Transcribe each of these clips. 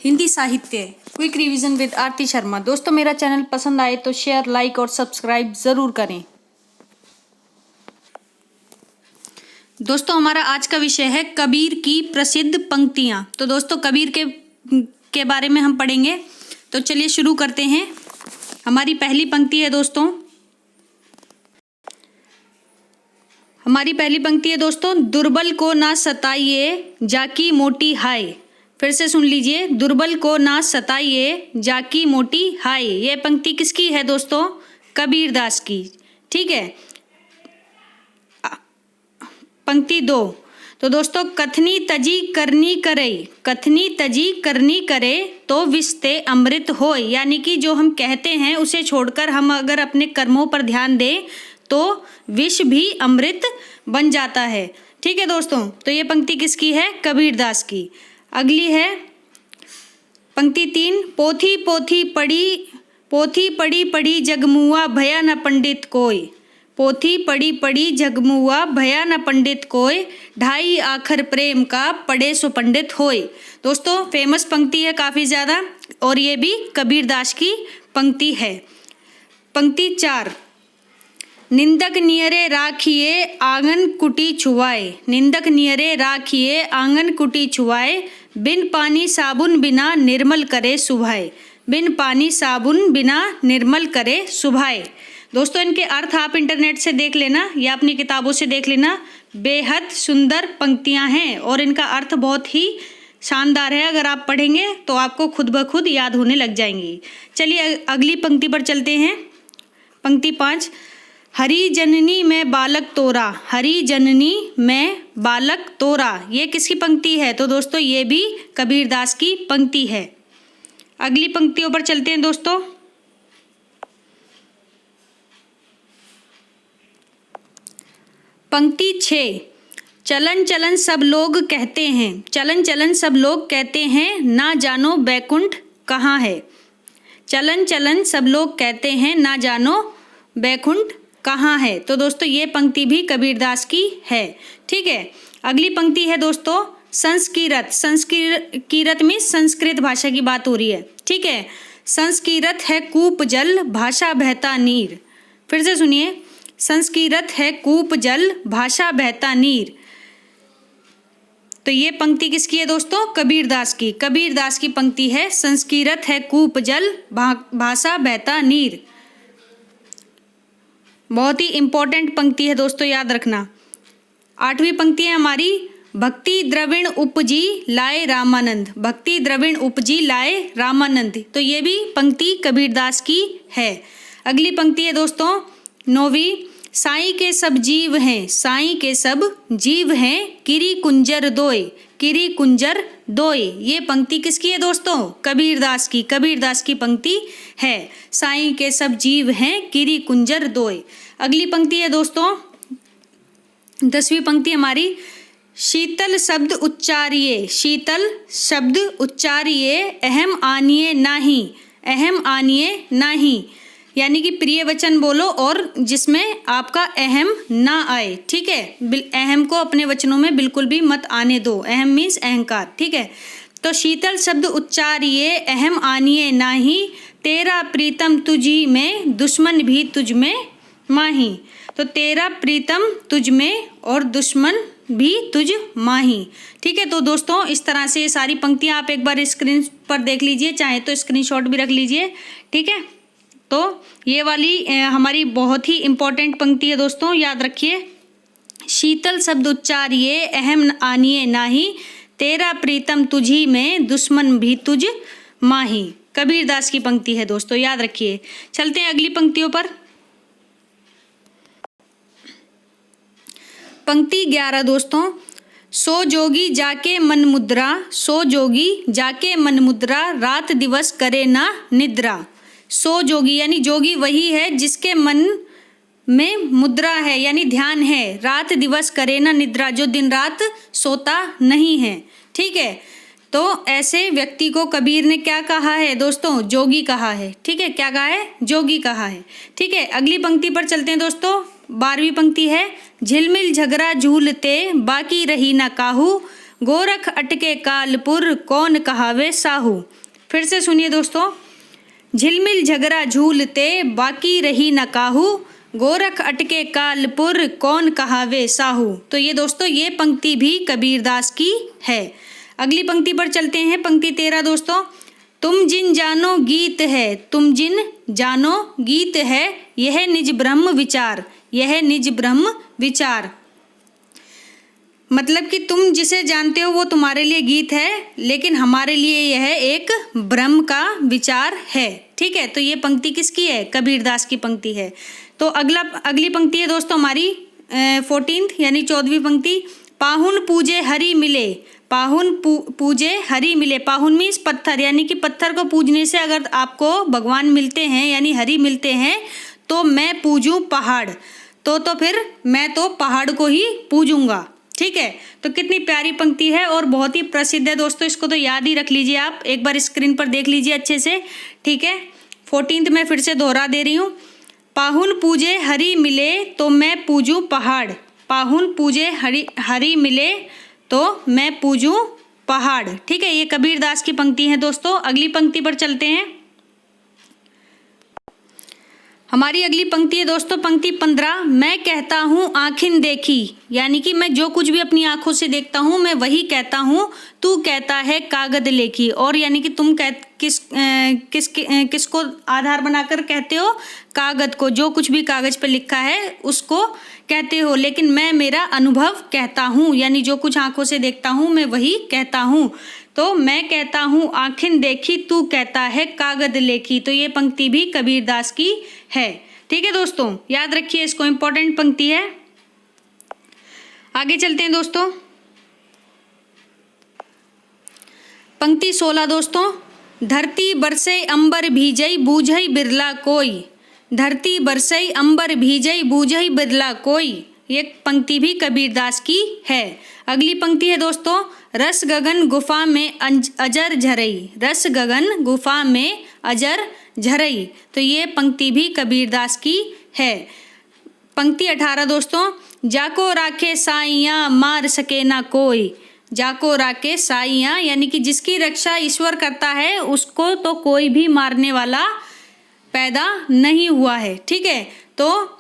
हिंदी साहित्य quick revision with आरती शर्मा। दोस्तों मेरा चैनल पसंद आए तो शेयर, लाइक और सब्सक्राइब ज़रूर करें। दोस्तों हमारा आज का विषय है कबीर की प्रसिद्ध पंक्तियाँ। तो दोस्तों कबीर के बारे में हम पढ़ेंगे। तो चलिए शुरू करते हैं। हमारी पहली पंक्ति है दोस्तों, दुर्बल को ना सताइए जाकी मोटी हाय। फिर से सुन लीजिए, दुर्बल को ना सताइए जाकी मोटी हाय। ये पंक्ति किसकी है दोस्तों? कबीर दास की। ठीक है। पंक्ति 2, तो दोस्तों कथनी तजी करनी करे तो विस्ते अमृत होय। यानी कि जो हम कहते हैं उसे छोड़कर हम अगर अपने कर्मों पर ध्यान दें तो विष भी अमृत बन जाता है। ठीक है दोस्तों, तो ये पंक्ति किसकी है? कबीर दास की। अगली है पंक्ति 3, पोथी पड़ी जगमुआ भया न पंडित कोय। पोथी पड़ी जगमुआ भया न पंडित कोय, ढाई आखर प्रेम का पढ़े सो पंडित होय। दोस्तों फेमस पंक्ति है काफ़ी ज़्यादा और ये भी कबीर दास की पंक्ति है। पंक्ति 4, निंदक नियरे राखिए आंगन कुटी छुआए, बिन पानी साबुन बिना निर्मल करे सुभाए। दोस्तों इनके अर्थ आप इंटरनेट से देख लेना या अपनी किताबों से देख लेना। बेहद सुंदर पंक्तियां हैं और इनका अर्थ बहुत ही शानदार है। अगर आप पढ़ेंगे तो आपको खुद ब खुद याद होने लग जाएंगी। चलिए अगली पंक्ति पर चलते हैं। पंक्ति 5, हरी जननी में बालक तोरा। ये किसकी पंक्ति है? तो दोस्तों ये भी कबीर दास की पंक्ति है। अगली पंक्तियों पर चलते हैं दोस्तों। पंक्ति 6, चलन चलन सब लोग कहते हैं ना जानो बैकुंठ कहाँ है। चलन चलन सब लोग कहते हैं ना जानो बैकुंठ कहाँ है। तो दोस्तों ये पंक्ति भी कबीर दास की है। ठीक है। अगली पंक्ति है दोस्तों संस्कृत में संस्कृत भाषा की बात हो रही है। ठीक है। संस्कृत है कूप जल भाषा बहता नीर। फिर से सुनिए, संस्कृत है कूप जल भाषा बहता नीर। तो ये पंक्ति किसकी है दोस्तों? कबीर दास की। कबीर दास की पंक्ति है संस्कृत है कूप जल भाषा बहता नीर। बहुत ही इंपॉर्टेंट पंक्ति है दोस्तों, याद रखना। 8वीं पंक्ति है हमारी, भक्ति द्रविण उपजी लाए रामानंद। तो ये भी पंक्ति कबीर दास की है। अगली पंक्ति है दोस्तों 9वीं, साईं के सब जीव हैं किरी कुंजर दोय। ये पंक्ति किसकी है दोस्तों? कबीर दास की। कबीर दास की पंक्ति है साईं के सब जीव हैं किरी कुंजर दोय। अगली पंक्ति है दोस्तों 10वीं पंक्ति हमारी, शीतल शब्द उच्चारिये अहम आनिए नाही। यानी कि प्रिय वचन बोलो और जिसमें आपका अहम ना आए। ठीक है। अहम को अपने वचनों में बिल्कुल भी मत आने दो। अहम मीन्स अहंकार। ठीक है। तो शीतल शब्द उच्चारिये अहम आनिए नाही, तेरा प्रीतम तुझी में दुश्मन भी तुझ में माही। तो तेरा प्रीतम तुझ में और दुश्मन भी तुझ माही। ठीक है। तो दोस्तों इस तरह से ये सारी पंक्तियां आप एक बार स्क्रीन पर देख लीजिए, चाहे तो स्क्रीनशॉट भी रख लीजिए। ठीक है। तो ये वाली हमारी बहुत ही इम्पोर्टेंट पंक्ति है दोस्तों, याद रखिए। शीतल शब्द उच्चारिये अहम आनिए नाही, तेरा प्रीतम तुझी में दुश्मन भी तुझ माही। कबीर दास की पंक्ति है दोस्तों, याद रखिए। चलते हैं अगली पंक्तियों पर। पंक्ति 11 दोस्तों, सो जोगी जाके मन मुद्रा रात दिवस करे ना निद्रा। सो जोगी यानी जोगी वही है जिसके मन में मुद्रा है यानी ध्यान है, रात दिवस करे ना निद्रा, जो दिन रात सोता नहीं है। ठीक है। तो ऐसे व्यक्ति को कबीर ने क्या कहा है दोस्तों? जोगी कहा है। ठीक है। क्या कहा है? जोगी कहा है। ठीक है। अगली पंक्ति पर चलते हैं दोस्तों। 12वीं पंक्ति है, झिलमिल झगड़ा झूलते बाकी रही न काहू, गोरख अटके कालपुर कौन कहावे साहू। फिर से सुनिए दोस्तों, झिलमिल झगड़ा झूलते बाकी रही न काहू, गोरख अटके कालपुर कौन कहावे साहू। तो ये दोस्तों ये पंक्ति भी कबीरदास की है। अगली पंक्ति पर चलते हैं, पंक्ति 13 दोस्तों, तुम जिन जानो गीत है, तुम जिन जानो गीत है, यह निज ब्रह्म विचार, यह निज ब्रह्म विचार। मतलब कि तुम जिसे जानते हो वो तुम्हारे लिए गीत है, लेकिन हमारे लिए यह एक ब्रह्म का विचार है। ठीक है, तो ये पंक्ति किसकी है? कबीरदास की पंक्ति है। तो अगली पंक्ति है दोस्तों हमारी 14th यानी 14वीं पंक्ति, पाहुन पूजे हरि मिले, पाहुन पूजे हरि मिले। पाहुन मीन्स पत्थर, यानी कि पत्थर को पूजने से अगर आपको भगवान मिलते हैं यानी हरि मिलते हैं, तो मैं पूजूं पहाड़, तो फिर मैं तो पहाड़ को ही पूजूंगा। ठीक है, तो कितनी प्यारी पंक्ति है और बहुत ही प्रसिद्ध है दोस्तों, इसको तो याद ही रख लीजिए आप, एक बार स्क्रीन पर देख लीजिए अच्छे से। ठीक है, 14th में फिर से दोहरा दे रही हूँ, पाहुन पूजे हरि मिले तो मैं पूजूं पहाड़, पाहुन पूजे हरि मिले तो मैं पूजूं पहाड़। ठीक है, ये कबीरदास की पंक्ति है दोस्तों। अगली पंक्ति पर चलते हैं, हमारी अगली पंक्ति है दोस्तों पंक्ति 15, मैं कहता हूँ आँखिन देखी, यानी कि मैं जो कुछ भी अपनी आंखों से देखता हूँ मैं वही कहता हूँ, तू कहता है कागद लेखी। और यानी कि तुम किसको आधार बनाकर कहते हो? कागद को, जो कुछ भी कागज पर लिखा है उसको कहते हो, लेकिन मैं मेरा अनुभव कहता हूँ, यानी जो कुछ आंखों से देखता हूँ मैं वही कहता हूँ। तो मैं कहता हूँ आँखिन देखी, तू कहता है कागद लेखी। तो ये पंक्ति भी कबीरदास की है। ठीक है दोस्तों, याद रखिए इसको, इम्पोर्टेंट पंक्ति है। आगे चलते हैं दोस्तों, पंक्ति 16 दोस्तों, धरती बरसई अंबर भीजई बूझई बिरला कोई, धरती बरसई अंबर भीजई बूझई बिरला कोई। ये पंक्ति भी कबीरदास की है। अगली पंक्ति है दोस्तों, रस गगन गुफा में अजर झरई, रस गगन गुफा में अजर झरई। तो ये पंक्ति भी कबीरदास की है। पंक्ति 18 दोस्तों, जाको राखे साइयाँ मार सके ना कोई, जाको राखे साइयाँ, यानी कि जिसकी रक्षा ईश्वर करता है उसको तो कोई भी मारने वाला पैदा नहीं हुआ है। ठीक है, तो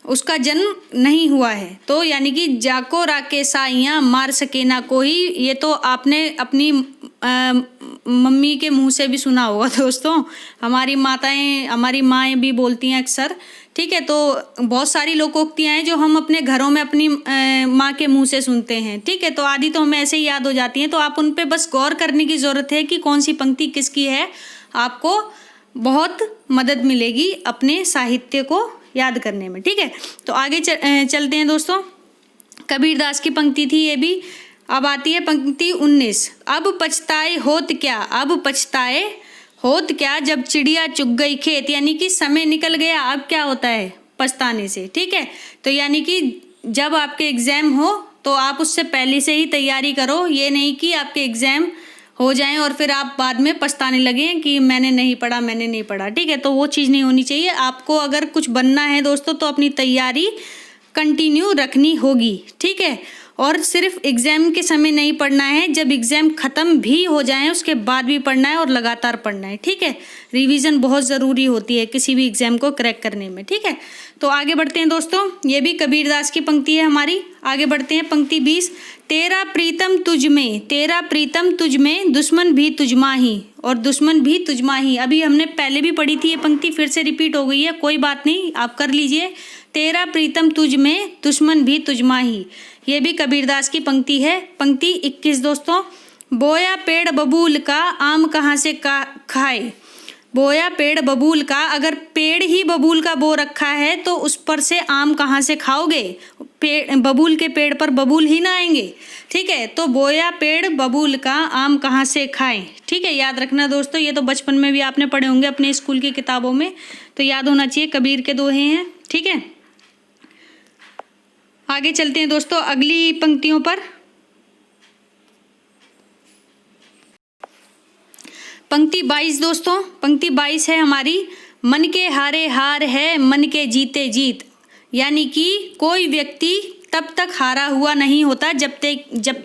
उसका जन्म नहीं हुआ है। तो यानी कि जाको राके साइयाँ मार सके ना कोई, ये तो आपने अपनी मम्मी के मुंह से भी सुना होगा दोस्तों, हमारी माएँ भी बोलती हैं अक्सर। ठीक है, तो बहुत सारी लोकोक्तियाँ हैं जो हम अपने घरों में अपनी माँ के मुंह से सुनते हैं। ठीक है, तो आदि तो हमें ऐसे ही याद हो जाती हैं, तो आप उन पे बस गौर करने की ज़रूरत है कि कौन सी पंक्ति किसकी है, आपको बहुत मदद मिलेगी अपने साहित्य को याद करने में। ठीक है, तो आगे चलते हैं दोस्तों, कबीरदास की पंक्ति थी ये भी। अब आती है पंक्ति 19, अब पछताए होत क्या, अब पछताए होत क्या जब चिड़िया चुग गई खेत, यानी कि समय निकल गया, अब क्या होता है पछताने से। ठीक है, तो यानी कि जब आपके एग्ज़ाम हो तो आप उससे पहले से ही तैयारी करो, ये नहीं कि आपके एग्ज़ाम हो जाएं और फिर आप बाद में पछताने लगें कि मैंने नहीं पढ़ा। ठीक है, तो वो चीज़ नहीं होनी चाहिए। आपको अगर कुछ बनना है दोस्तों तो अपनी तैयारी कंटिन्यू रखनी होगी। ठीक है, और सिर्फ एग्ज़ाम के समय नहीं पढ़ना है, जब एग्ज़ाम ख़त्म भी हो जाए उसके बाद भी पढ़ना है और लगातार पढ़ना है। ठीक है, रिवीजन बहुत ज़रूरी होती है किसी भी एग्ज़ाम को क्रैक करने में। ठीक है, तो आगे बढ़ते हैं दोस्तों, ये भी कबीरदास की पंक्ति है हमारी। आगे बढ़ते हैं पंक्ति 20, तेरा प्रीतम तुझ में, तेरा प्रीतम तुझ में दुश्मन भी तुझ माही, और दुश्मन भी तुझ माही। अभी हमने पहले भी पढ़ी थी ये पंक्ति, फिर से रिपीट हो गई है, कोई बात नहीं, आप कर लीजिए। तेरा प्रीतम तुझ में दुश्मन भी तुझ माही, ये भी कबीरदास की पंक्ति है। पंक्ति 21 दोस्तों, बोया पेड़ बबूल का आम कहाँ से खाए, बोया पेड़ बबूल का, अगर पेड़ ही बबूल का बो रखा है तो उस पर से आम कहाँ से खाओगे, बबूल के पेड़ पर बबूल ही ना आएंगे। ठीक है, तो बोया पेड़ बबूल का आम कहाँ से खाएं। ठीक है, याद रखना दोस्तों, ये तो बचपन में भी आपने पढ़े होंगे अपने स्कूल की किताबों में, तो याद होना चाहिए, कबीर के दोहे हैं। ठीक है, आगे चलते हैं दोस्तों अगली पंक्तियों पर। पंक्ति 22 दोस्तों, पंक्ति 22 है हमारी, मन के हारे हार है मन के जीते जीत, यानी कि कोई व्यक्ति तब तक हारा हुआ नहीं होता जब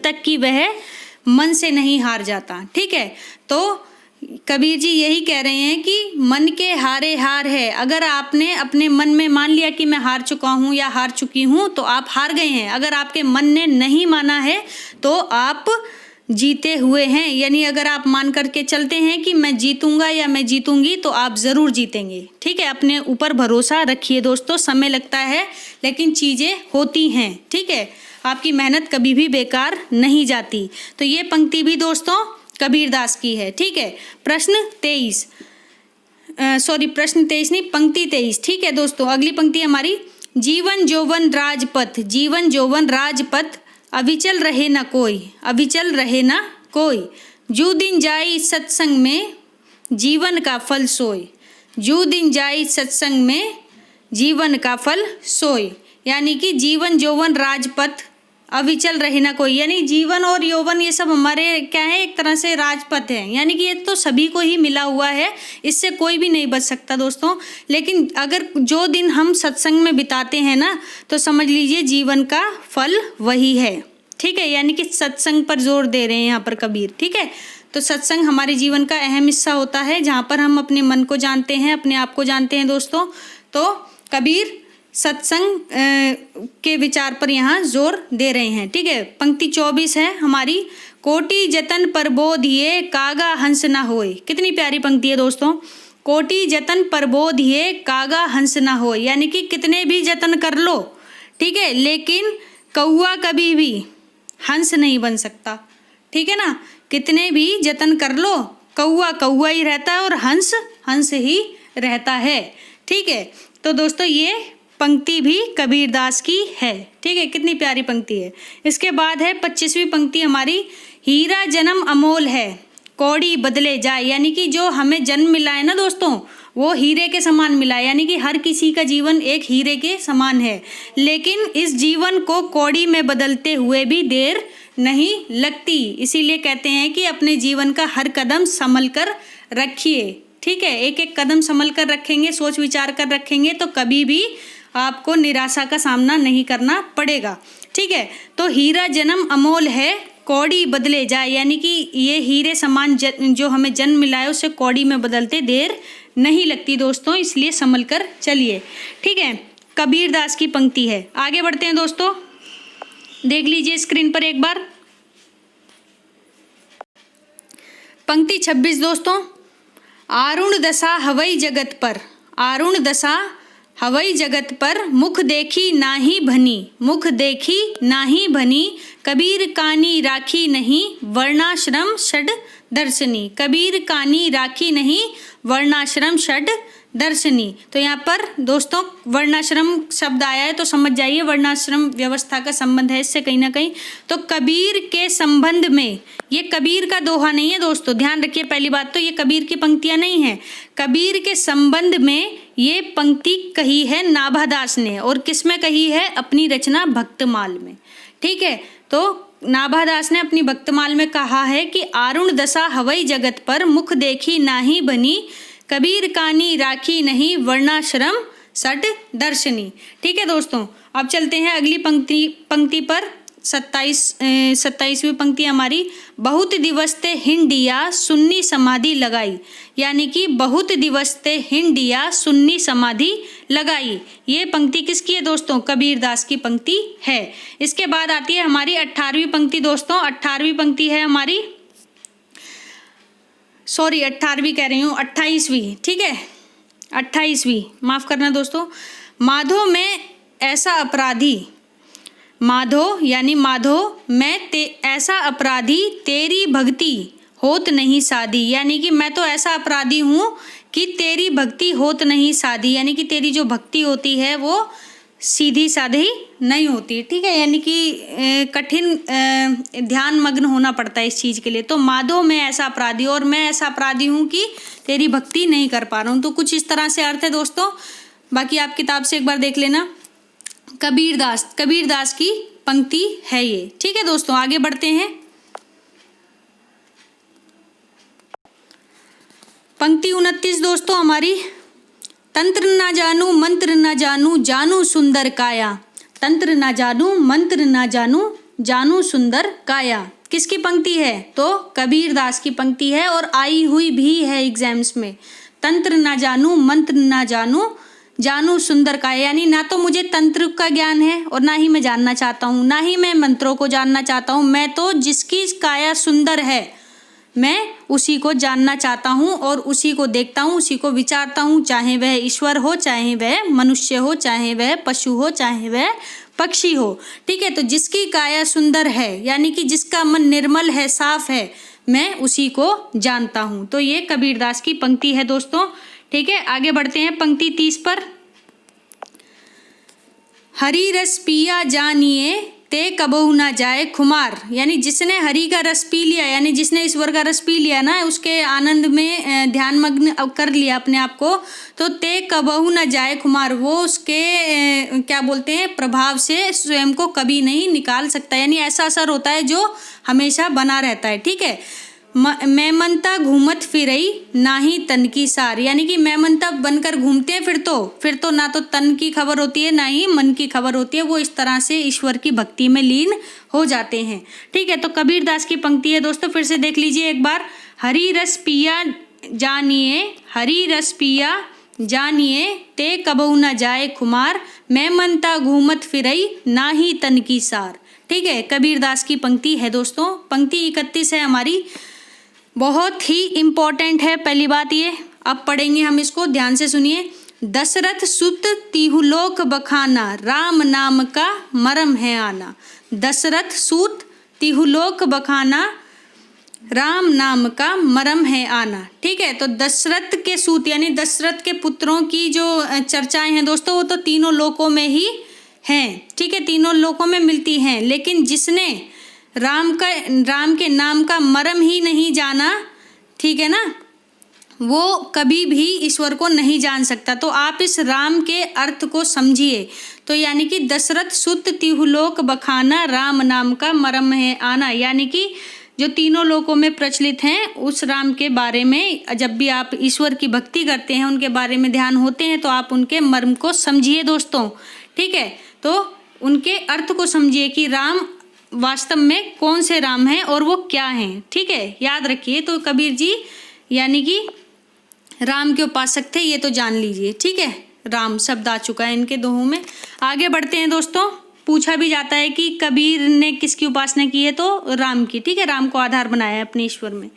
तक कि वह मन से नहीं हार जाता। ठीक है, तो कबीर जी यही कह रहे हैं कि मन के हारे हार है। अगर आपने अपने मन में मान लिया कि मैं हार चुका हूँ या हार चुकी हूँ तो आप हार गए हैं। अगर आपके मन ने नहीं माना है तो आप जीते हुए हैं। यानी अगर आप मान करके चलते हैं कि मैं जीतूंगा या मैं जीतूंगी तो आप ज़रूर जीतेंगे। ठीक है, अपने ऊपर भरोसा रखिए दोस्तों। समय लगता है लेकिन चीज़ें होती हैं। ठीक है, आपकी मेहनत कभी भी बेकार नहीं जाती। तो ये पंक्ति भी दोस्तों कबीरदास की है। ठीक है, प्रश्न 23 नहीं, पंक्ति 23। ठीक है दोस्तों, अगली पंक्ति हमारी, जीवन जौवन राजपथ, जीवन जौवन राजपथ, अविचल रहे न कोई, अविचल रहे न कोई, जू दिन जाई सत्संग में जीवन का फल सोय, जू दिन जाई सत्संग में जीवन का फल सोय। यानी कि जीवन जौवन राजपथ, अविचल रहे ना कोई, यानी जीवन और यौवन ये सब हमारे क्या है, एक तरह से राजपथ है। यानी कि ये तो सभी को ही मिला हुआ है, इससे कोई भी नहीं बच सकता दोस्तों। लेकिन अगर जो दिन हम सत्संग में बिताते हैं ना तो समझ लीजिए जीवन का फल वही है। ठीक है, यानी कि सत्संग पर जोर दे रहे हैं यहाँ पर कबीर। ठीक है, तो सत्संग हमारे जीवन का अहम हिस्सा होता है जहाँ पर हम अपने मन को जानते हैं, अपने आप को जानते हैं दोस्तों। तो कबीर सत्संग के विचार पर यहाँ जोर दे रहे हैं। ठीक है, पंक्ति 24 है हमारी, कोटि जतन प्रबोधिये कागा हंस न होय। कितनी प्यारी पंक्ति है दोस्तों, कोटि जतन प्रबोधिये कागा हंस न होय। यानी कि कितने भी जतन कर लो, ठीक है, लेकिन कौआ कभी भी हंस नहीं बन सकता। ठीक है ना, कितने भी जतन कर लो, कौआ कौआ ही रहता है और हंस हंस ही रहता है। ठीक है, तो दोस्तों ये पंक्ति भी कबीरदास की है। ठीक है, कितनी प्यारी पंक्ति है। इसके बाद है 25वीं पंक्ति हमारी, हीरा जन्म अमोल है कौड़ी बदले जाए। यानी कि जो हमें जन्म मिला है ना दोस्तों वो हीरे के समान मिला है। यानी कि हर किसी का जीवन एक हीरे के समान है, लेकिन इस जीवन को कौड़ी में बदलते हुए भी देर नहीं लगती। इसीलिए कहते हैं कि अपने जीवन का हर कदम संभल कर रखिए। ठीक है, एक एक कदम संभल कर रखेंगे, सोच विचार कर रखेंगे तो कभी भी आपको निराशा का सामना नहीं करना पड़ेगा। ठीक है, तो हीरा जन्म अमोल है कौड़ी बदले जाए। यानी कि ये हीरे समान जो हमें जन्म मिला है उसे कौड़ी में बदलते देर नहीं लगती दोस्तों, इसलिए संभल कर चलिए। ठीक है, कबीरदास की पंक्ति है। आगे बढ़ते हैं दोस्तों, देख लीजिए स्क्रीन पर एक बार पंक्ति 26 दोस्तों, आरुण दशा हवई जगत पर, आरुण दशा हवई जगत पर, मुख देखी नाही भनी, मुख देखी नाही भनी, कबीर कानी राखी नहीं वर्णाश्रम षड दर्शनी, कबीर कानी राखी नहीं वर्णाश्रम षड दर्शनी। तो यहाँ पर दोस्तों वर्णाश्रम शब्द आया है तो समझ जाइए वर्णाश्रम व्यवस्था का संबंध है इससे कहीं ना कहीं। तो कबीर के संबंध में, ये कबीर का दोहा नहीं है दोस्तों, ध्यान रखिए। पहली बात तो ये कबीर की पंक्तियां नहीं है, कबीर के संबंध में ये पंक्ति कही है नाभादास ने। और किस में कही है? अपनी रचना भक्तमाल में। ठीक है, तो नाभादास ने अपनी भक्तमाल में कहा है कि आरुण दशा हवई जगत पर, मुख देखी नाही बनी, कबीर कानी राखी नहीं वर्णाश्रम सट दर्शनी। ठीक है दोस्तों, अब चलते हैं अगली पंक्ति पर। 27वीं पंक्ति हमारी, बहुत दिवस ते हिंडिया सुन्नी समाधि लगाई। यानी कि बहुत दिवस ते हिंडिया सुन्नी समाधि लगाई। ये पंक्ति किसकी है दोस्तों? कबीरदास की पंक्ति है। इसके बाद आती है हमारी 18वीं पंक्ति दोस्तों। 18वीं पंक्ति है हमारी, 18वीं कह रही हूँ, 28वीं। ठीक है, 28वीं, माफ़ करना दोस्तों। माधो में ऐसा अपराधी, माधो यानी माधो मैं ऐसा अपराधी, तेरी भक्ति होत नहीं साधी। यानी कि मैं तो ऐसा अपराधी हूँ कि तेरी भक्ति होत नहीं साधी। यानी कि तेरी जो भक्ति होती है वो सीधी साधी नहीं होती। ठीक है, यानी कि कठिन ध्यान मग्न होना पड़ता है इस चीज़ के लिए। तो माधो मैं ऐसा अपराधी, और मैं ऐसा अपराधी हूँ कि तेरी भक्ति नहीं कर पा रहा हूँ। तो कुछ इस तरह से अर्थ है दोस्तों। बाकी आप किताब से एक बार देख लेना। कबीरदास की पंक्ति है ये। ठीक है दोस्तों, आगे बढ़ते हैं। पंक्ति 29 दोस्तों हमारी, तंत्र ना जानू मंत्र ना जानू, जानू सुंदर काया। तंत्र ना जानू मंत्र ना जानू, जानू सुंदर काया। किसकी पंक्ति है? तो कबीरदास की पंक्ति है और आई हुई भी है एग्जाम्स में। तंत्र ना जानू मंत्र ना जानू, जानू सुंदर का, यानी ना तो मुझे तंत्र का ज्ञान है और ना ही मैं जानना चाहता हूँ, ना ही मैं मंत्रों को जानना चाहता हूँ। मैं तो जिसकी काया सुंदर है मैं उसी को जानना चाहता हूँ और उसी को देखता हूँ, उसी को विचारता हूँ, चाहे वह ईश्वर हो, चाहे वह मनुष्य हो, चाहे वह पशु हो, चाहे वह पक्षी हो। ठीक है, तो जिसकी काया सुंदर है यानी कि जिसका मन निर्मल है, साफ है, मैं उसी को जानता हूँ। तो ये कबीरदास की पंक्ति है दोस्तों। ठीक है, आगे बढ़ते हैं पंक्ति 30 पर। हरि रस पिया जानिए ते कबहु ना जाए खुमार, यानी जिसने हरि का रस पी लिया, यानी जिसने ईश्वर का रस पी लिया ना, उसके आनंद में ध्यान मग्न कर लिया अपने आप को, तो ते कबहु ना जाए खुमार, वो उसके क्या बोलते हैं प्रभाव से स्वयं को कभी नहीं निकाल सकता, यानी ऐसा असर होता है जो हमेशा बना रहता है। ठीक है, मैं मनता घूमत फिरई ना ही तन की सार, यानी कि मैं मनता बनकर घूमते हैं फिर तो ना तो तन की खबर होती है ना ही मन की खबर होती है, वो इस तरह से ईश्वर की भक्ति में लीन हो जाते हैं। ठीक है, तो कबीरदास की पंक्ति है दोस्तों, फिर से देख लीजिए एक बार। हरि रस पिया जानिए, हरि रस पिया जानिए ते कबहु न जाए खुमार, मैं मनता घूमत फिरई ना ही तन की सार। ठीक है, कबीरदास की पंक्ति है दोस्तों। पंक्ति 31 है हमारी, बहुत ही इम्पोर्टेंट है। पहली बात ये, अब पढ़ेंगे हम इसको, ध्यान से सुनिए। दशरथ सुत तिहुलोक बखाना, राम नाम का मरम है आना। दशरथ सूत तिहुलोक बखाना, राम नाम का मरम है आना। ठीक है, तो दशरथ के सूत यानी दशरथ के पुत्रों की जो चर्चाएं हैं दोस्तों, वो तो तीनों लोकों में ही हैं। ठीक है, तीनों लोकों में मिलती हैं, लेकिन जिसने राम के नाम का मरम ही नहीं जाना, ठीक है ना, वो कभी भी ईश्वर को नहीं जान सकता। तो आप इस राम के अर्थ को समझिए। तो यानी कि दशरथ सुत तिहुलोक बखाना, राम नाम का मरम है आना, यानी कि जो तीनों लोकों में प्रचलित हैं उस राम के बारे में जब भी आप ईश्वर की भक्ति करते हैं, उनके बारे में ध्यान होते हैं, तो आप उनके मर्म को समझिए दोस्तों। ठीक है, तो उनके अर्थ को समझिए कि राम वास्तव में कौन से राम हैं और वो क्या हैं। ठीक है, याद रखिए। तो कबीर जी यानी कि राम के उपासक थे, ये तो जान लीजिए। ठीक है, राम शब्द आ चुका है इनके दोहों में। आगे बढ़ते हैं दोस्तों। पूछा भी जाता है कि कबीर ने किसकी उपासना की है, तो राम की। ठीक है, राम को आधार बनाया है अपने ईश्वर में।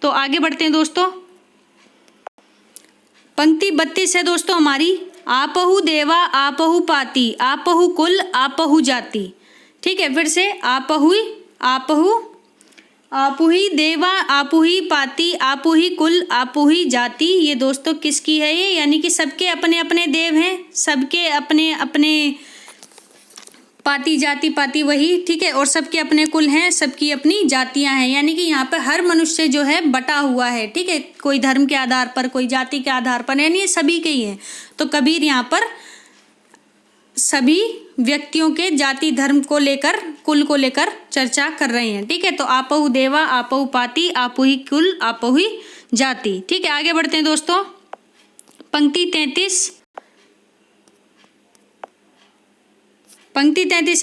तो आगे बढ़ते हैं दोस्तों। पंक्ति 32 है दोस्तों हमारी। आपहु देवा आपहु पाती, आपहु कुल आपहु जाति। ठीक है, फिर से आपहु ही देवा आपहु ही पाती, आपहु ही कुल आपहु ही जाति। ये दोस्तों किसकी है ये, यानी कि सबके अपने अपने देव हैं, सबके अपने अपने पाती जाति पाती वही। ठीक है, और सबके अपने कुल हैं, सबकी अपनी जातियां हैं, यानी कि यहाँ पे हर मनुष्य जो है बटा हुआ है। ठीक है, कोई धर्म के आधार पर, कोई जाति के आधार पर, यानी ये सभी के ही हैं। तो कबीर यहाँ पर सभी व्यक्तियों के जाति धर्म को लेकर, कुल को लेकर चर्चा कर रहे हैं। ठीक है, तो आपहु देवा आपहु पाती, आपहु ही कुल आपहु ही जाति। ठीक है, आगे बढ़ते हैं दोस्तों। पंक्ति 33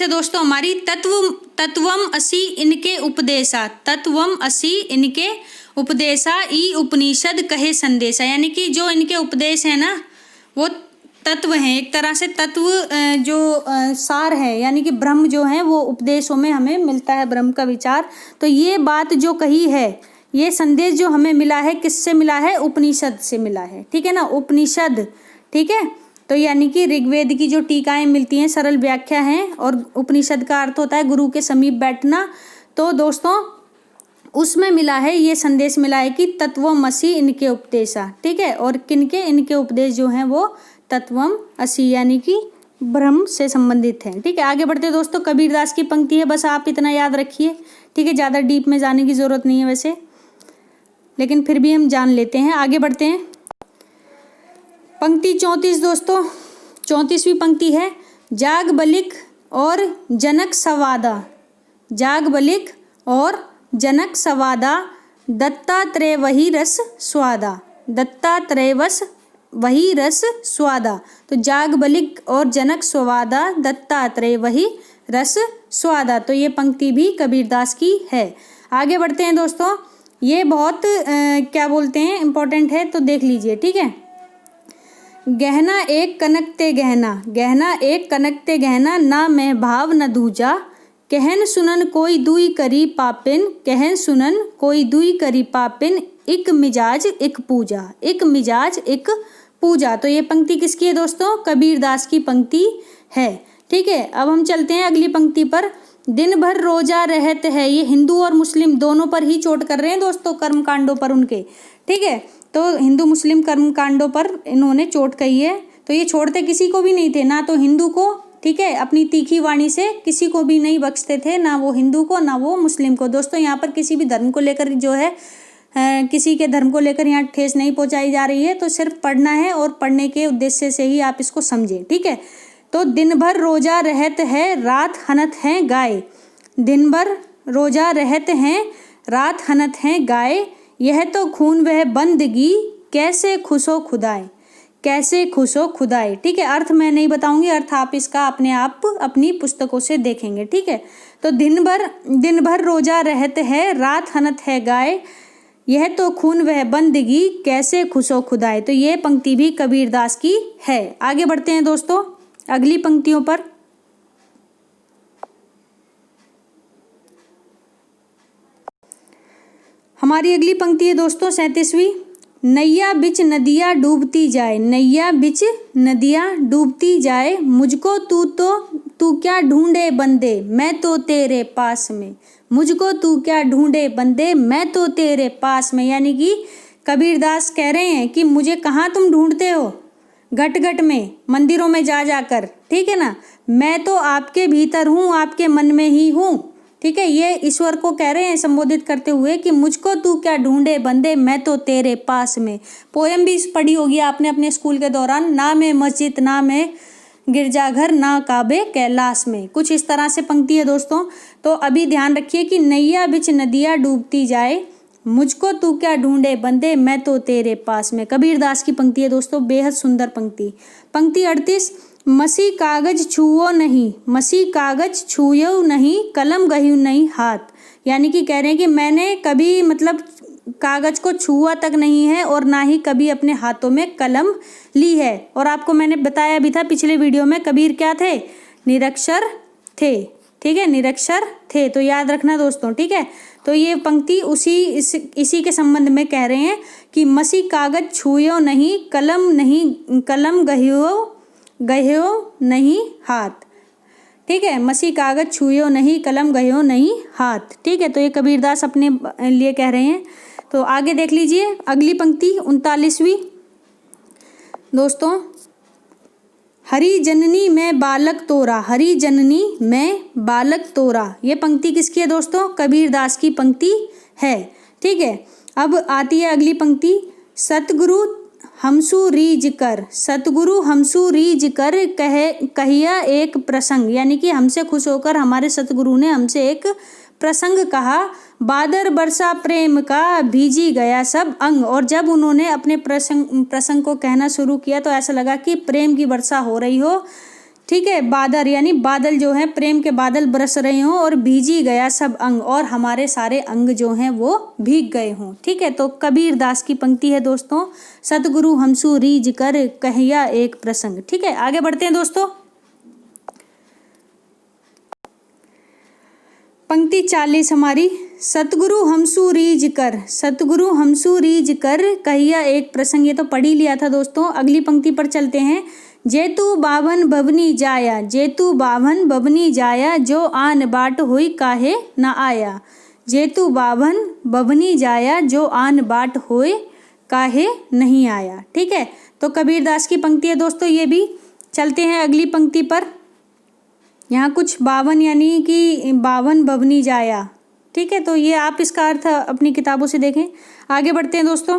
है दोस्तों हमारी। तत्वम असि इनके उपदेशा, तत्वम असि इनके उपदेशा, ई उपनिषद कहे संदेशा, यानी कि जो इनके उपदेश है ना वो तत्व हैं, एक तरह से तत्व जो सार है, यानी कि ब्रह्म जो है वो उपदेशों में हमें मिलता है, ब्रह्म का विचार। तो ये बात जो कही है, ये संदेश जो हमें मिला है, किससे मिला है, उपनिषद से मिला है। ठीक है ना, उपनिषद। ठीक है, तो यानी कि ऋग्वेद की जो टीकाएं मिलती हैं, सरल व्याख्या हैं, और उपनिषद का अर्थ होता है गुरु के समीप बैठना। तो दोस्तों उसमें मिला है, ये संदेश मिला है कि तत्वमसि इनके उपदेशा। ठीक है, और किनके, इनके उपदेश जो हैं वो तत्वम असि यानी कि ब्रह्म से संबंधित हैं। ठीक है, आगे बढ़ते दोस्तों। कबीरदास की पंक्ति है, बस आप इतना याद रखिए। ठीक है, ज़्यादा डीप में जाने की ज़रूरत नहीं है वैसे, लेकिन फिर भी हम जान लेते हैं। आगे बढ़ते हैं। पंक्ति 34 दोस्तों, 34वीं पंक्ति है। जाग बलिक और जनक सवादा, जाग बलिक और जनक सवादा, दत्तात्रेय वही रस स्वादा, दत्तात्रेय वही रस स्वादा। तो जाग बलिक और जनक स्वादा, दत्तात्रेय वही रस स्वादा। तो ये पंक्ति भी कबीरदास की है। आगे बढ़ते हैं दोस्तों, ये बहुत क्या बोलते हैं इम्पोर्टेंट है, तो देख लीजिए, ठीक है। गहना एक कनक ते गहना, गहना एक कनक ते गहना, ना मैं भाव न दूजा, कहन सुनन कोई दुई करी पापिन, कहन सुनन कोई दुई करी पापिन, एक मिजाज एक पूजा, एक मिजाज एक पूजा। तो ये पंक्ति किसकी है दोस्तों? कबीरदास की पंक्ति है, ठीक है। अब हम चलते हैं अगली पंक्ति पर। दिन भर रोजा रहत है, ये हिंदू और मुस्लिम दोनों पर ही चोट कर रहे हैं दोस्तों, कर्म कांडों पर उनके, ठीक है। तो हिंदू मुस्लिम कर्म कांडों पर इन्होंने चोट कही है। तो ये छोड़ते किसी को भी नहीं थे, ना तो हिंदू को, ठीक है, अपनी तीखी वाणी से किसी को भी नहीं बख्शते थे, ना वो हिंदू को ना वो मुस्लिम को। दोस्तों यहाँ पर किसी भी धर्म को लेकर जो है किसी के धर्म को लेकर यहाँ ठेस नहीं पहुँचाई जा रही है, तो सिर्फ पढ़ना है और पढ़ने के उद्देश्य से ही आप इसको समझें, ठीक है। तो दिन भर रोजा रहत है, रात हनत हैं गाय, दिन भर रोजा रहत हैं, रात हनत हैं गाय, यह तो खून वह बंदगी, कैसे खुशो खुदाए, कैसे खुशो खुदाए, ठीक है। अर्थ मैं नहीं बताऊंगी, अर्थ आप इसका अपने आप अपनी पुस्तकों से देखेंगे, ठीक है। तो दिन भर रोजा रहत है, रात हनत है गाय, यह तो खून वह बंदगी, कैसे खुशो खुदाए। तो ये पंक्ति भी कबीरदास की है। आगे बढ़ते हैं दोस्तों अगली पंक्तियों पर। हमारी अगली पंक्ति है दोस्तों 37वीं। नैया बिच नदिया डूबती जाए, नैया बिच नदिया डूबती जाए, मुझको तू क्या ढूंढे बंदे, मैं तो तेरे पास में, मुझको तू क्या ढूंढे बंदे, मैं तो तेरे पास में। यानी कि कबीरदास कह रहे हैं कि मुझे कहाँ तुम ढूंढते हो, घट घट में, मंदिरों में जा जाकर, ठीक है ना, मैं तो आपके भीतर हूँ, आपके मन में ही हूँ, ठीक है। ये ईश्वर को कह रहे हैं संबोधित करते हुए कि मुझको तू क्या ढूंढे बंदे, मैं तो तेरे पास में। पोयम भी पढ़ी होगी आपने अपने स्कूल के दौरान, ना मैं मस्जिद ना मैं गिरजाघर ना काबे कैलाश में, कुछ इस तरह से पंक्ति है दोस्तों। तो अभी ध्यान रखिए कि नैया बिच नदिया डूबती जाए, मुझको तू क्या ढूंढे बंदे, मैं तो तेरे पास में। कबीरदास की पंक्ति है दोस्तों, बेहद सुंदर पंक्ति। पंक्ति 38। मसी कागज छुओ नहीं, मसी कागज छुओ नहीं, कलम गह्यू नहीं हाथ। यानी कि कह रहे हैं कि मैंने कभी मतलब कागज को छुआ तक नहीं है और ना ही कभी अपने हाथों में कलम ली है। और आपको मैंने बताया भी था पिछले वीडियो में, कबीर क्या थे? निरक्षर थे, ठीक है, निरक्षर थे। तो याद रखना दोस्तों, ठीक है। तो ये पंक्ति इसी के संबंध में कह रहे हैं कि मसी कागज छुओ नहीं, कलम गह्यो नहीं हाथ, ठीक है। मसी कागज छुओ नहीं, कलम गह्यो नहीं हाथ, ठीक है। तो ये कबीरदास अपने लिए कह रहे हैं। तो आगे देख लीजिए अगली पंक्ति 39वीं दोस्तों। हरि जननी में बालक तोरा, हरि जननी में बालक तोरा, ये पंक्ति किसकी है दोस्तों? कबीरदास की पंक्ति है, ठीक है। अब आती है अगली पंक्ति। सतगुरु हमसु रीज कर, सतगुरु हमसु रीज कर, कहिया एक प्रसंग। यानी कि हमसे खुश होकर हमारे सतगुरु ने हमसे एक प्रसंग कहा। बादर बरसा प्रेम का, भीजी गया सब अंग। और जब उन्होंने अपने प्रसंग को कहना शुरू किया तो ऐसा लगा कि प्रेम की वर्षा हो रही हो, ठीक है। बादर यानी बादल जो है, प्रेम के बादल बरस रहे हों, और भीजी गया सब अंग, और हमारे सारे अंग जो हैं वो भीग गए हों, ठीक है। तो कबीरदास की पंक्ति है दोस्तों, सतगुरु हमसु रीज कर, कहिया एक प्रसंग, ठीक है। आगे बढ़ते हैं दोस्तों। पंक्ति 40 हमारी। सतगुरु हमसु रीज कर, सतगुरु हमसु रीज कर, कहिया एक प्रसंग। ये तो पढ़ ही लिया था दोस्तों। अगली पंक्ति पर चलते हैं। जेतु बावन भवनी जाया, जेतु बावन भवनी जाया, जो आन बाट हुई काहे न आया। जेतु बावन भवनी जाया, जो आन बाट होए काहे नहीं आया, ठीक है। तो कबीरदास की पंक्ति है दोस्तों ये भी। चलते हैं अगली पंक्ति पर। यहाँ कुछ 52 यानी कि 52 भवनी जाया, ठीक है। तो ये आप इसका अर्थ अपनी किताबों से देखें। आगे बढ़ते हैं दोस्तों।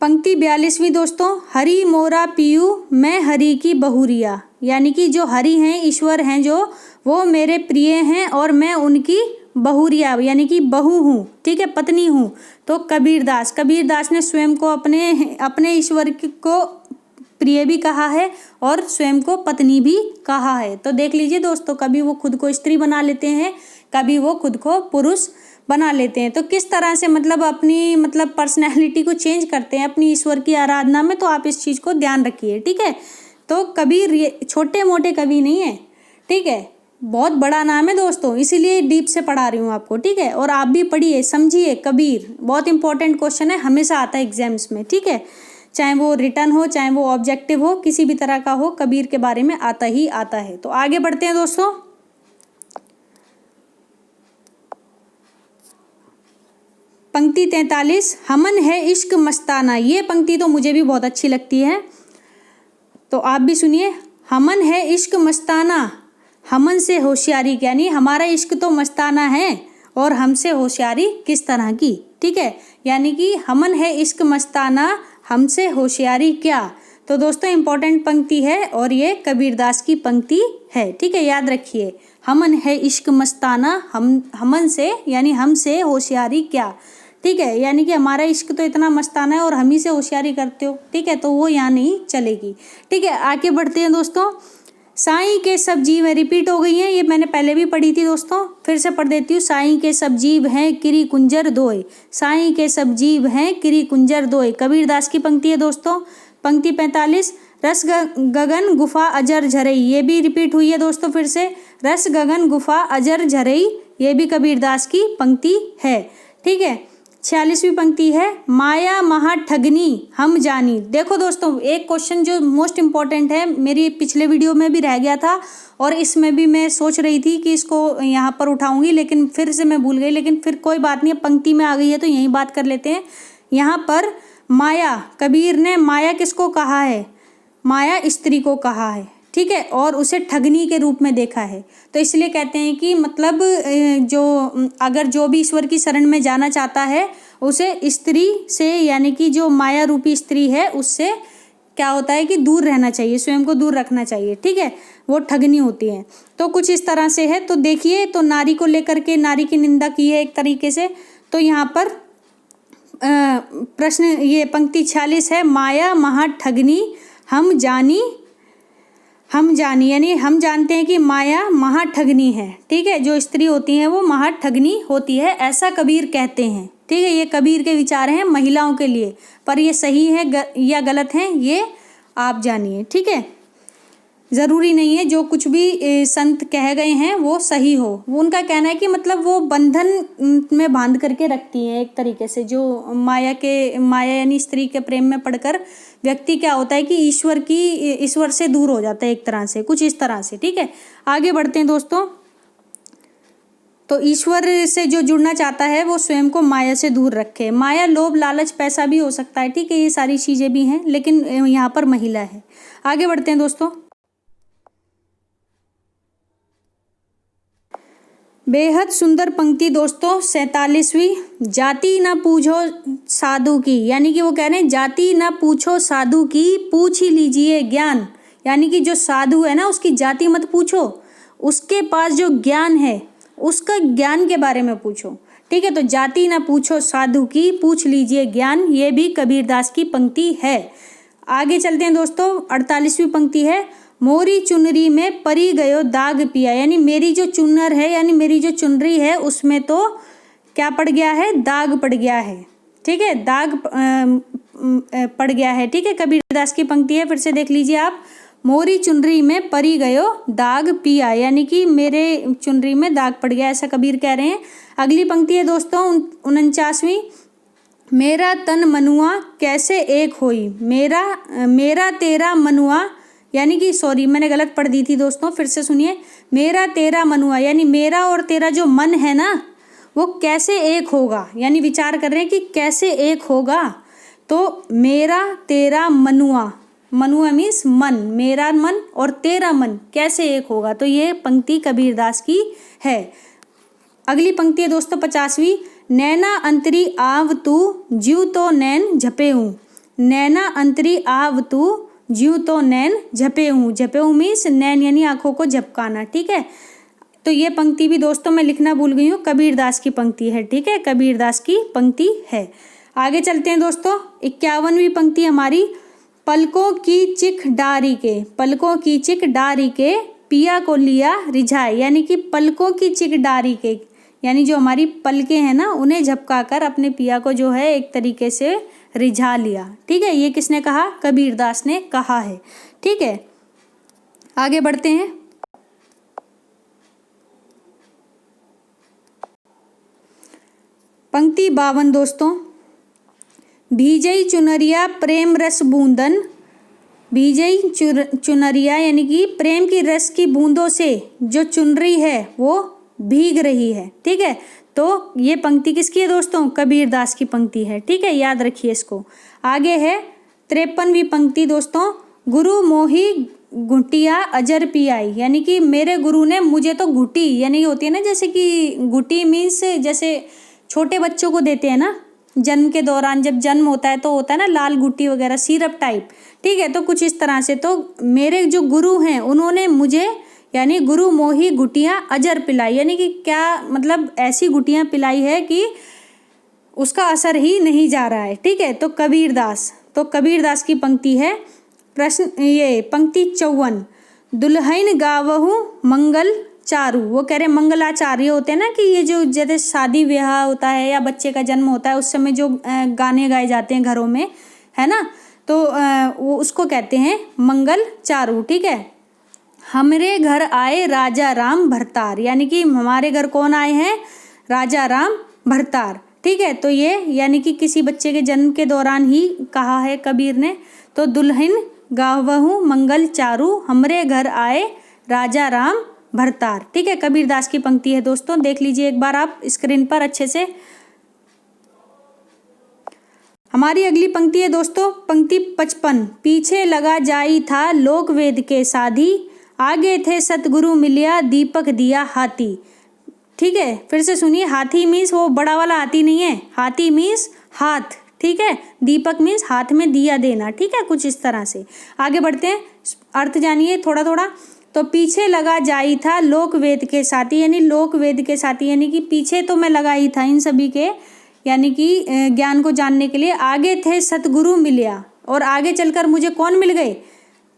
पंक्ति 42वीं दोस्तों। हरि मोरा पियू, मैं हरि की बहुरिया। यानी कि जो हरि हैं, ईश्वर हैं जो, वो मेरे प्रिय हैं और मैं उनकी बहुरिया यानी कि बहू हूँ, ठीक है, पत्नी हूँ। तो कबीरदास ने स्वयं को अपने ईश्वर को प्रिय भी कहा है और स्वयं को पत्नी भी कहा है। तो देख लीजिए दोस्तों, कभी वो खुद को स्त्री बना लेते हैं, कभी वो खुद को पुरुष बना लेते हैं। तो किस तरह से मतलब अपनी मतलब पर्सनैलिटी को चेंज करते हैं अपनी ईश्वर की आराधना में, तो आप इस चीज़ को ध्यान रखिए, ठीक है। तो कबीर ये छोटे मोटे कवि नहीं है, ठीक है, बहुत बड़ा नाम है दोस्तों, इसीलिए डीप से पढ़ा रही हूँ आपको, ठीक है। और आप भी पढ़िए, समझिए, कबीर बहुत इंपॉर्टेंट क्वेश्चन है, हमेशा आता है एग्जाम्स में, ठीक है। चाहे वो रिटर्न हो, चाहे वो ऑब्जेक्टिव हो, किसी भी तरह का हो, कबीर के बारे में आता ही आता है। तो आगे बढ़ते हैं दोस्तों। पंक्ति 43, हमन है इश्क मस्ताना। ये पंक्ति तो मुझे भी बहुत अच्छी लगती है, तो आप भी सुनिए। हमन है इश्क मस्ताना, हमन से होशियारी, यानी हमारा इश्क तो मस्ताना है और हमसे होशियारी किस तरह की, ठीक है। यानी कि हमन है इश्क मस्ताना, हमसे होशियारी क्या। तो दोस्तों इंपॉर्टेंट पंक्ति है और ये कबीरदास की पंक्ति है, ठीक है, याद रखिए। हमन है इश्क मस्ताना, हमन से यानी हमसे होशियारी क्या, ठीक है। यानी कि हमारा इश्क तो इतना मस्ताना है और हम ही से होशियारी करते हो, ठीक है, तो वो यहाँ नहीं चलेगी, ठीक है। आगे बढ़ते हैं दोस्तों। साईं के सब जीव है, रिपीट हो गई है, ये मैंने पहले भी पढ़ी थी दोस्तों, फिर से पढ़ देती हूँ। साईं के सब जीव हैं किरी कुंजर दोय, साईं के सब जीव हैं किरी कुंजर दोय, कबीरदास की पंक्ति है दोस्तों। पंक्ति 45, रस गगन गुफा अजर झरई, ये भी रिपीट हुई है दोस्तों फिर से, रस गगन गुफा अजर झरई, ये भी कबीरदास की पंक्ति है, ठीक है। 46वीं पंक्ति है, माया महा ठगनी हम जानी। देखो दोस्तों एक क्वेश्चन जो मोस्ट इम्पॉर्टेंट है, मेरी पिछले वीडियो में भी रह गया था और इसमें भी मैं सोच रही थी कि इसको यहाँ पर उठाऊंगी, लेकिन फिर से मैं भूल गई, लेकिन फिर कोई बात नहीं, पंक्ति में आ गई है तो यही बात कर लेते हैं। यहाँ पर माया, कबीर ने माया किसको कहा है, माया स्त्री को कहा है, ठीक है, और उसे ठगनी के रूप में देखा है। तो इसलिए कहते हैं कि मतलब जो अगर जो भी ईश्वर की शरण में जाना चाहता है उसे स्त्री से यानी कि जो माया रूपी स्त्री है उससे क्या होता है कि दूर रहना चाहिए, स्वयं को दूर रखना चाहिए, ठीक है, वो ठगनी होती है। तो कुछ इस तरह से है। तो देखिए, तो नारी को लेकर के नारी की निंदा की है एक तरीके से। तो यहाँ पर प्रश्न ये पंक्ति 46 है, माया महा ठगनी हम जानी, हम जानी यानी हम जानते हैं कि माया महाठगनी है, ठीक है, जो स्त्री होती है वो महाठगनी होती है, ऐसा कबीर कहते हैं, ठीक है। ये कबीर के विचार हैं महिलाओं के लिए, पर ये सही है या गलत है ये आप जानिए, ठीक है। ज़रूरी नहीं है जो कुछ भी संत कह गए हैं वो सही हो। वो उनका कहना है कि मतलब वो बंधन में बांध करके रखती हैं एक तरीके से, जो माया यानी स्त्री के प्रेम में पड़कर व्यक्ति क्या होता है कि ईश्वर से दूर हो जाता है एक तरह से, कुछ इस तरह से, ठीक है। आगे बढ़ते हैं दोस्तों। तो ईश्वर से जो जुड़ना चाहता है वो स्वयं को माया से दूर रखे। माया लोभ लालच पैसा भी हो सकता है, ठीक है, ये सारी चीज़ें भी हैं, लेकिन यहाँ पर महिला है। आगे बढ़ते हैं दोस्तों। बेहद सुंदर पंक्ति दोस्तों 47वीं, जाति न पूछो साधु की, यानी कि वो कह रहे हैं जाति न पूछो साधु की, पूछ ही लीजिए ज्ञान। यानी कि जो साधु है ना उसकी जाति मत पूछो, उसके पास जो ज्ञान है उसका ज्ञान के बारे में पूछो, ठीक है। तो जाति न पूछो साधु की, पूछ लीजिए ज्ञान, ये भी कबीरदास की पंक्ति है। आगे चलते हैं दोस्तों। 48वीं पंक्ति है, मोरी चुनरी में परी गयो दाग पिया, यानी मेरी जो चुनर है यानी मेरी जो चुनरी है उसमें तो क्या पड़ गया है, दाग पड़ गया है, ठीक है, दाग पड़ गया है, ठीक है। कबीरदास की पंक्ति है, फिर से देख लीजिए आप, मोरी चुनरी में परी गयो दाग पिया, यानी कि मेरे चुनरी में दाग पड़ गया, ऐसा कबीर कह रहे हैं। अगली पंक्ति है दोस्तों 49वीं, मेरा तन मनुआ कैसे एक होई, मेरा तेरा मनुआ, यानी कि सॉरी मैंने गलत पढ़ दी थी दोस्तों, फिर से सुनिए, मेरा तेरा मनुआ, यानी मेरा और तेरा जो मन है ना वो कैसे एक होगा, यानी विचार कर रहे हैं कि कैसे एक होगा। तो मेरा तेरा मनुआ, मनुआ मीन्स मन, मेरा मन और तेरा मन कैसे एक होगा, तो ये पंक्ति कबीरदास की है। अगली पंक्ति है दोस्तों 50वीं, नैना अंतरी आव तू ज्यू तो नैन झपे हूँ, नैना अंतरी आव तू ज्यू तो नैन झपे हूँ, झपे हूँ मीन्स नैन यानी आंखों को झपकाना, ठीक है। तो ये पंक्ति भी दोस्तों मैं लिखना भूल गई हूँ, कबीरदास की पंक्ति है, ठीक है, कबीरदास की पंक्ति है। आगे चलते हैं दोस्तों। 51वीं पंक्ति हमारी, पलकों की चिख डारी के, पलकों की चिख डारी के पिया को लिया रिझाए, यानी कि पलकों की चिकडारी के, यानी जो हमारी पलकें हैं ना उन्हें झपकाकर अपने पिया को जो है एक तरीके से रिझा लिया। ठीक है, ये किसने कहा? कबीरदास ने कहा है। ठीक है, आगे बढ़ते हैं। पंक्ति 52 दोस्तों, भीजई चुनरिया प्रेम रस बूंदन, भीजई चुनरिया यानी कि प्रेम की रस की बूंदों से जो चुनरी है वो भीग रही है। ठीक है, तो ये पंक्ति किसकी है दोस्तों? कबीरदास की पंक्ति है। ठीक है, याद रखिए इसको। आगे है 53वीं पंक्ति दोस्तों, गुरु मोही घुटिया अजर पियाई, यानी कि मेरे गुरु ने मुझे तो घुटी, यानी होती है ना जैसे कि घुटी मीन्स जैसे छोटे बच्चों को देते हैं ना जन्म के दौरान, जब जन्म होता है तो होता है ना लाल गुट्टी वगैरह, सिरप टाइप। ठीक है, तो कुछ इस तरह से तो मेरे जो गुरु हैं उन्होंने मुझे यानी गुरु मोही गुटियाँ अजर पिलाई, यानी कि क्या मतलब ऐसी गुटियाँ पिलाई है कि उसका असर ही नहीं जा रहा है। ठीक है, तो कबीरदास की पंक्ति है। प्रश्न ये पंक्ति 54, दुल्हन गावहु मंगल चारू, वो कह रहे मंगलाचार्य होते हैं ना कि ये जो जैसे शादी ब्याह होता है या बच्चे का जन्म होता है उस समय जो गाने गाए जाते हैं घरों में, है ना, तो वो उसको कहते हैं मंगल चारू। ठीक है, हमरे घर आए राजा राम भरतार, यानी कि हमारे घर कौन आए हैं? राजा राम भरतार। ठीक है, तो ये यानी कि किसी बच्चे के जन्म के दौरान ही कहा है कबीर ने। तो दुल्हन गावहु मंगल चारू, हमरे घर आए राजा राम भरतार। ठीक है, कबीरदास की पंक्ति है दोस्तों, देख लीजिए एक बार आप स्क्रीन पर अच्छे से। हमारी अगली पंक्ति है दोस्तों पंक्ति 55, पीछे लगा जाई था लोक वेद के साधी, आगे थे सतगुरु मिलिया दीपक दिया हाथी। ठीक है, फिर से सुनिए, हाथी मीन्स वो बड़ा वाला हाथी नहीं है, हाथी मीन्स हाथ। ठीक है, दीपक मीन्स हाथ में दिया देना। ठीक है, कुछ इस तरह से। आगे बढ़ते हैं, अर्थ जानिए थोड़ा थोड़ा। तो पीछे लगा जाई था लोक वेद के साथी, यानी लोक वेद के साथी यानी कि पीछे तो मैं लगा ही था इन सभी के, यानी कि ज्ञान को जानने के लिए। आगे थे सतगुरु मिलिया, और आगे चलकर मुझे कौन मिल गए?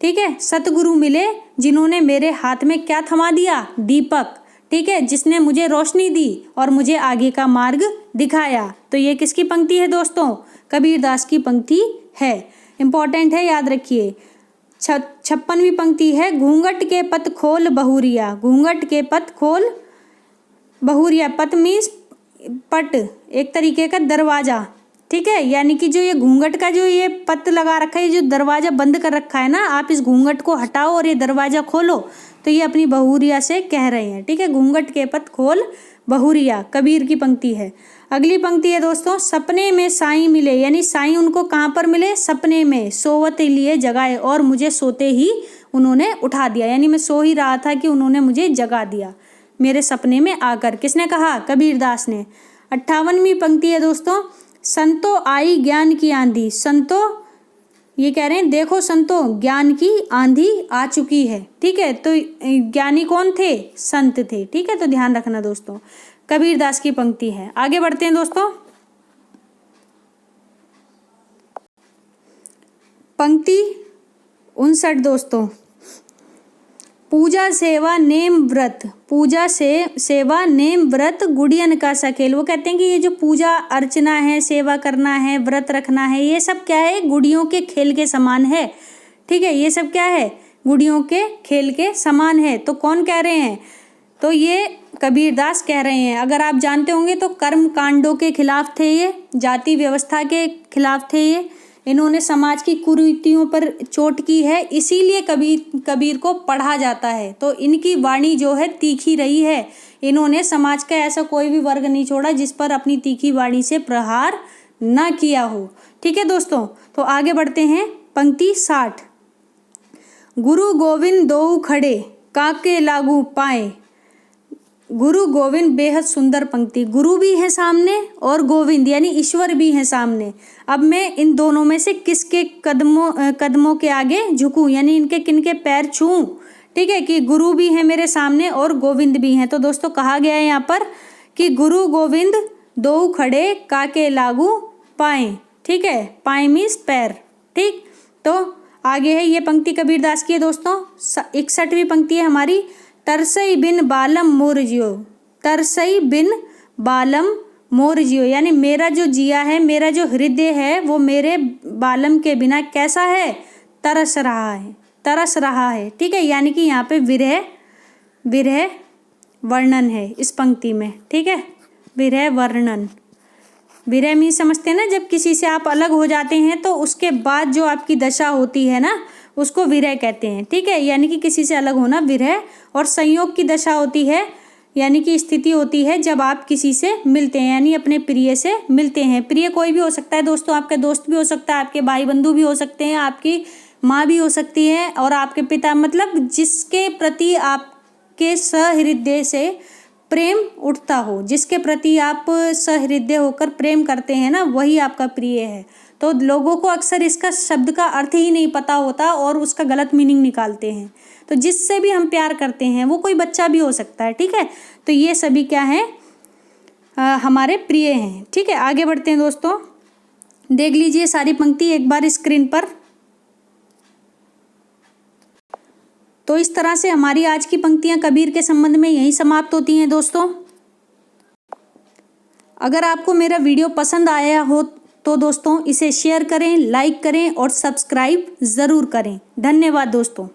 ठीक है, सतगुरु मिले जिन्होंने मेरे हाथ में क्या थमा दिया? दीपक। ठीक है, जिसने मुझे रोशनी दी और मुझे आगे का मार्ग दिखाया। तो ये किसकी पंक्ति है दोस्तों? कबीरदास की पंक्ति है। इंपॉर्टेंट है, याद रखिए। 56वीं पंक्ति है, घूंघट के पत खोल बहुरिया, घूंघट के पत खोल बहुरिया। पत मीन्स पट, एक तरीके का दरवाजा। ठीक है, यानी कि जो ये घूंघट का जो ये पत लगा रखा है, जो दरवाजा बंद कर रखा है ना, आप इस घूंघट को हटाओ और ये दरवाजा खोलो, तो ये अपनी बहुरिया से कह रहे हैं। ठीक है, घूंघट के पत खोल बहुरिया, कबीर की पंक्ति है। अगली पंक्ति है दोस्तों, सपने में साईं मिले, यानी साईं उनको कहाँ पर मिले? सपने में। सोवत लिए जगाए, और मुझे सोते ही उन्होंने उठा दिया, यानी मैं सो ही रहा था कि उन्होंने मुझे जगा दिया मेरे सपने में आकर। किसने कहा? कबीरदास ने। 58वीं पंक्ति है दोस्तों, संतो आई ज्ञान की आंधी, संतो ये कह रहे हैं देखो संतो ज्ञान की आंधी आ चुकी है। ठीक है, तो ज्ञानी कौन थे? संत थे। ठीक है, तो ध्यान रखना दोस्तों, कबीरदास की पंक्ति है। आगे बढ़ते हैं दोस्तों, पंक्ति 59 दोस्तों, पूजा सेवा नेम व्रत, पूजा से सेवा नेम व्रत गुड़ियन का सखेल। वो कहते हैं कि ये जो पूजा अर्चना है, सेवा करना है, व्रत रखना है, ये सब क्या है? गुड़ियों के खेल के समान है। ठीक है, ये सब क्या है? गुड़ियों के खेल के समान है। तो कौन कह रहे हैं? तो ये कबीरदास कह रहे हैं। अगर आप जानते होंगे तो कर्म कांडों के खिलाफ थे ये, जाति व्यवस्था के खिलाफ थे ये, इन्होंने समाज की कुरीतियों पर चोट की है, इसीलिए कबीर को पढ़ा जाता है। तो इनकी वाणी जो है तीखी रही है, इन्होंने समाज का ऐसा कोई भी वर्ग नहीं छोड़ा जिस पर अपनी तीखी वाणी से प्रहार ना किया हो। ठीक है दोस्तों, तो आगे बढ़ते हैं, पंक्ति 60, गुरु गोविंद दो खड़े काके लागू पाए। गुरु गोविंद बेहद सुंदर पंक्ति, गुरु भी है सामने और गोविंद यानी ईश्वर भी है सामने। अब मैं इन दोनों में से किसके कदमों के आगे झुकूं, यानी इनके किनके पैर छूऊं। ठीक है, कि गुरु भी है मेरे सामने और गोविंद भी हैं। तो दोस्तों कहा गया है यहाँ पर कि गुरु गोविंद दो खड़े काके लागू पाए। ठीक है, पाए मीन्स पैर। ठीक, तो आगे है, ये पंक्ति कबीरदास की है दोस्तों। 61वीं पंक्ति है हमारी, तरसई बिन बालम मोर जियो। तरसई बिन बालम मोर जियो, यानी मेरा जो जिया है, मेरा जो हृदय है, वो मेरे बालम के बिना कैसा है, तरस रहा है, तरस रहा है। ठीक है, यानी कि यहाँ पे विरह विरह वर्णन है इस पंक्ति में। ठीक है, विरह वर्णन। विरह में समझते हैं ना, जब किसी से आप अलग हो जाते हैं तो उसके बाद जो आपकी दशा होती है ना, उसको विरह कहते हैं। ठीक है, यानी कि किसी से अलग होना विरह, और संयोग की दशा होती है, यानी कि स्थिति होती है जब आप किसी से मिलते हैं, यानी अपने प्रिय से मिलते हैं। प्रिय कोई भी हो सकता है दोस्तों, आपका दोस्त भी हो सकता है, आपके भाई बंधु भी हो सकते हैं, आपकी माँ भी हो सकती है, और आपके पिता, मतलब जिसके प्रति आपके सहृदय से प्रेम उठता हो, जिसके प्रति आप सहृदय होकर प्रेम करते हैं ना, वही आपका प्रिय है। तो लोगों को अक्सर इसका शब्द का अर्थ ही नहीं पता होता और उसका गलत मीनिंग निकालते हैं। तो जिससे भी हम प्यार करते हैं, वो कोई बच्चा भी हो सकता है। ठीक है, तो ये सभी क्या है, हमारे प्रिय हैं। ठीक है, आगे बढ़ते हैं दोस्तों। देख लीजिए सारी पंक्ति एक बार स्क्रीन पर। तो इस तरह से हमारी आज की पंक्तियां कबीर के संबंध में यहीं समाप्त होती हैं दोस्तों। अगर आपको मेरा वीडियो पसंद आया हो तो दोस्तों इसे शेयर करें, लाइक करें और सब्सक्राइब ज़रूर करें। धन्यवाद दोस्तों।